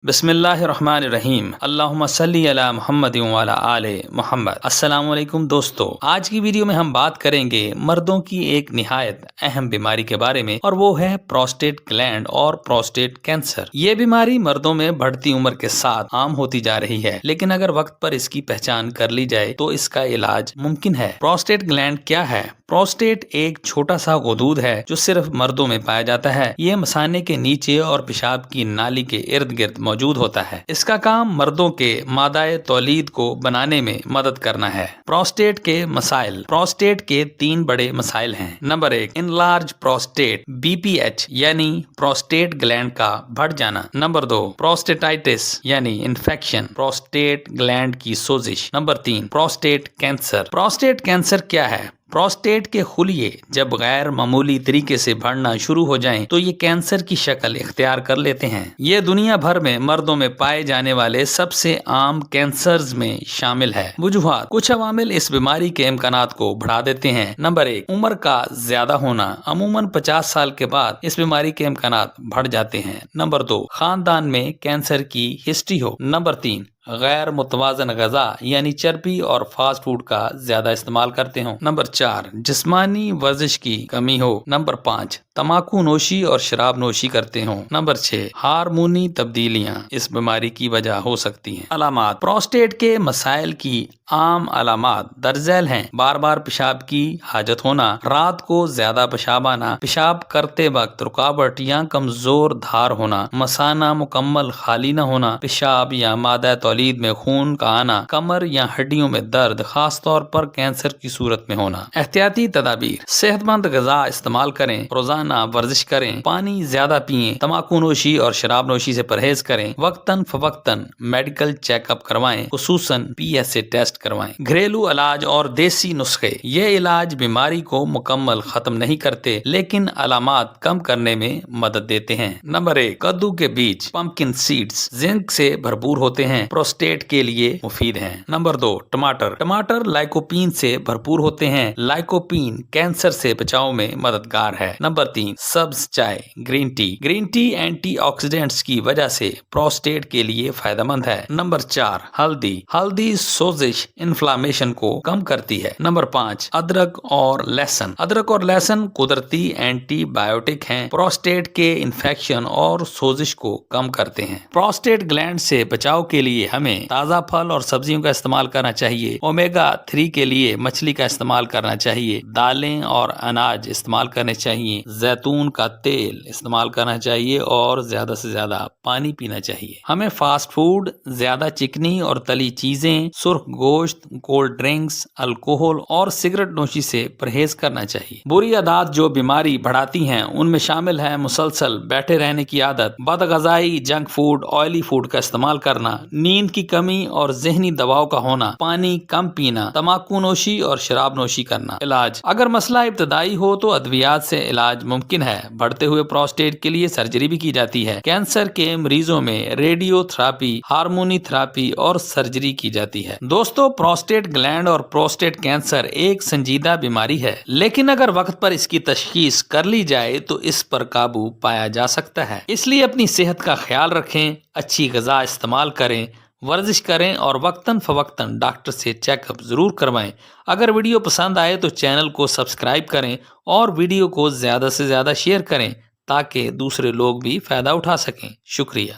بسم اللہ الرحمن الرحیم، اللہم صلی علی محمد وعلی آل محمد۔ السلام علیکم دوستو، آج کی ویڈیو میں ہم بات کریں گے مردوں کی ایک نہایت اہم بیماری کے بارے میں، اور وہ ہے پروسٹیٹ گلینڈ اور پروسٹیٹ کینسر۔ یہ بیماری مردوں میں بڑھتی عمر کے ساتھ عام ہوتی جا رہی ہے، لیکن اگر وقت پر اس کی پہچان کر لی جائے تو اس کا علاج ممکن ہے۔ پروسٹیٹ گلینڈ کیا ہے؟ پروسٹیٹ ایک چھوٹا سا غدود ہے جو صرف مردوں میں پایا جاتا ہے۔ یہ مثانے کے نیچے اور پیشاب کی نالی کے ارد گرد موجود ہوتا ہے۔ اس کا کام مردوں کے مادہ تولید کو بنانے میں مدد کرنا ہے۔ پروسٹیٹ کے مسائل۔ پروسٹیٹ کے 3 بڑے مسائل ہیں۔ نمبر 1، انلارج پروسٹیٹ، BPH یعنی پروسٹیٹ گلینڈ کا بڑھ جانا۔ نمبر 2، پروسٹیٹائٹس یعنی انفیکشن، پروسٹیٹ گلینڈ کی سوزش۔ Number 3، prostate cancer. Prostate cancer کیا ہے؟ پروسٹیٹ کے خلیے جب غیر معمولی طریقے سے بڑھنا شروع ہو جائیں تو یہ کینسر کی شکل اختیار کر لیتے ہیں۔ یہ دنیا بھر میں مردوں میں پائے جانے والے سب سے عام کینسرز میں شامل ہے۔ وجوہات۔ کچھ عوامل اس بیماری کے امکانات کو بڑھا دیتے ہیں۔ نمبر 1، عمر کا زیادہ ہونا۔ عموماً 50 سال کے بعد اس بیماری کے امکانات بڑھ جاتے ہیں۔ نمبر 2، خاندان میں کینسر کی ہسٹری ہو۔ نمبر 3، غیر متوازن غذا یعنی چربی اور فاسٹ فوڈ کا زیادہ استعمال کرتے ہوں۔ نمبر 4، جسمانی ورزش کی کمی ہو۔ نمبر 5، تمباکو نوشی اور شراب نوشی کرتے ہوں۔ نمبر 6، ہارمونی تبدیلیاں اس بیماری کی وجہ ہو سکتی ہیں۔ علامات۔ پروسٹیٹ کے مسائل کی عام علامات درج ذیل ہیں۔ بار بار پیشاب کی حاجت ہونا، رات کو زیادہ پیشاب آنا، پیشاب کرتے وقت رکاوٹ یا کمزور دھار ہونا، مثانہ مکمل خالی نہ ہونا، پیشاب یا مادہ تولید میں خون کا آنا، کمر یا ہڈیوں میں درد، خاص طور پر کینسر کی صورت میں ہونا۔ احتیاطی تدابیر۔ صحت مند غذا استعمال کریں، روزانہ ورزش کریں، پانی زیادہ پئیں، تمباکو نوشی اور شراب نوشی سے پرہیز کریں، وقتاً فوقتاً میڈیکل چیک اپ کروائیں، خصوصاً PSA ٹیسٹ کروائیں۔ گھریلو علاج اور دیسی نسخے۔ یہ علاج بیماری کو مکمل ختم نہیں کرتے لیکن علامات کم کرنے میں مدد دیتے ہیں۔ نمبر 1، کدو کے بیج، پمپکن سیڈز، زنک سے بھرپور ہوتے ہیں، پروسٹیٹ کے لیے مفید ہیں۔ نمبر 2، ٹماٹر۔ ٹماٹر لائکوپین سے بھرپور ہوتے ہیں۔ لائکوپین کینسر سے بچاؤ میں مددگار ہے۔ نمبر 3، سبز چائے، green tea. Green tea antioxidants کی وجہ سے پروسٹیٹ کے لیے فائدہ مند ہے۔ نمبر 4، ہلدی۔ ہلدی سوزش، انفلامیشن کو کم کرتی ہے۔ نمبر 5، ادرک اور لہسن۔ ادرک اور لہسن قدرتی اینٹی بائیوٹک ہیں، پروسٹیٹ کے انفیکشن اور سوزش کو کم کرتے ہیں۔ پروسٹیٹ گلینڈ سے بچاؤ کے لیے ہمیں تازہ پھل اور سبزیوں کا استعمال کرنا چاہیے۔ اومیگا 3 کے لیے مچھلی کا استعمال کرنا چاہیے۔ دالیں اور اناج استعمال کرنے چاہیے۔ زیتون کا تیل استعمال کرنا چاہیے اور زیادہ سے زیادہ پانی پینا چاہیے۔ ہمیں فاسٹ فوڈ، زیادہ چکنی اور تلی چیزیں، سرخ گوشت، کولڈ ڈرنکس، الکوہل اور سگریٹ نوشی سے پرہیز کرنا چاہیے۔ بری عادات جو بیماری بڑھاتی ہیں ان میں شامل ہیں مسلسل بیٹھے رہنے کی عادت، بد غذائی، جنک فوڈ، آئلی فوڈ کا استعمال کرنا، نیند کی کمی اور ذہنی دباؤ کا ہونا، پانی کم پینا، تمباکو نوشی اور شراب نوشی کرنا۔ علاج۔ اگر مسئلہ ابتدائی ہو تو ادویات سے علاج ممکن ہے۔ بڑھتے ہوئے پروسٹیٹ کے لیے سرجری بھی کی جاتی ہے۔ کینسر کے مریضوں میں ریڈیو تھراپی، ہارمونی تھراپی اور سرجری کی جاتی ہے۔ دوستو، پروسٹیٹ گلینڈ اور پروسٹیٹ کینسر ایک سنجیدہ بیماری ہے، لیکن اگر وقت پر اس کی تشخیص کر لی جائے تو اس پر قابو پایا جا سکتا ہے۔ اس لیے اپنی صحت کا خیال رکھیں، اچھی غذا استعمال کریں، ورزش کریں اور وقتاً فوقتاً ڈاکٹر سے چیک اپ ضرور کروائیں۔ اگر ویڈیو پسند آئے تو چینل کو سبسکرائب کریں اور ویڈیو کو زیادہ سے زیادہ شیئر کریں تاکہ دوسرے لوگ بھی فائدہ اٹھا سکیں۔ شکریہ۔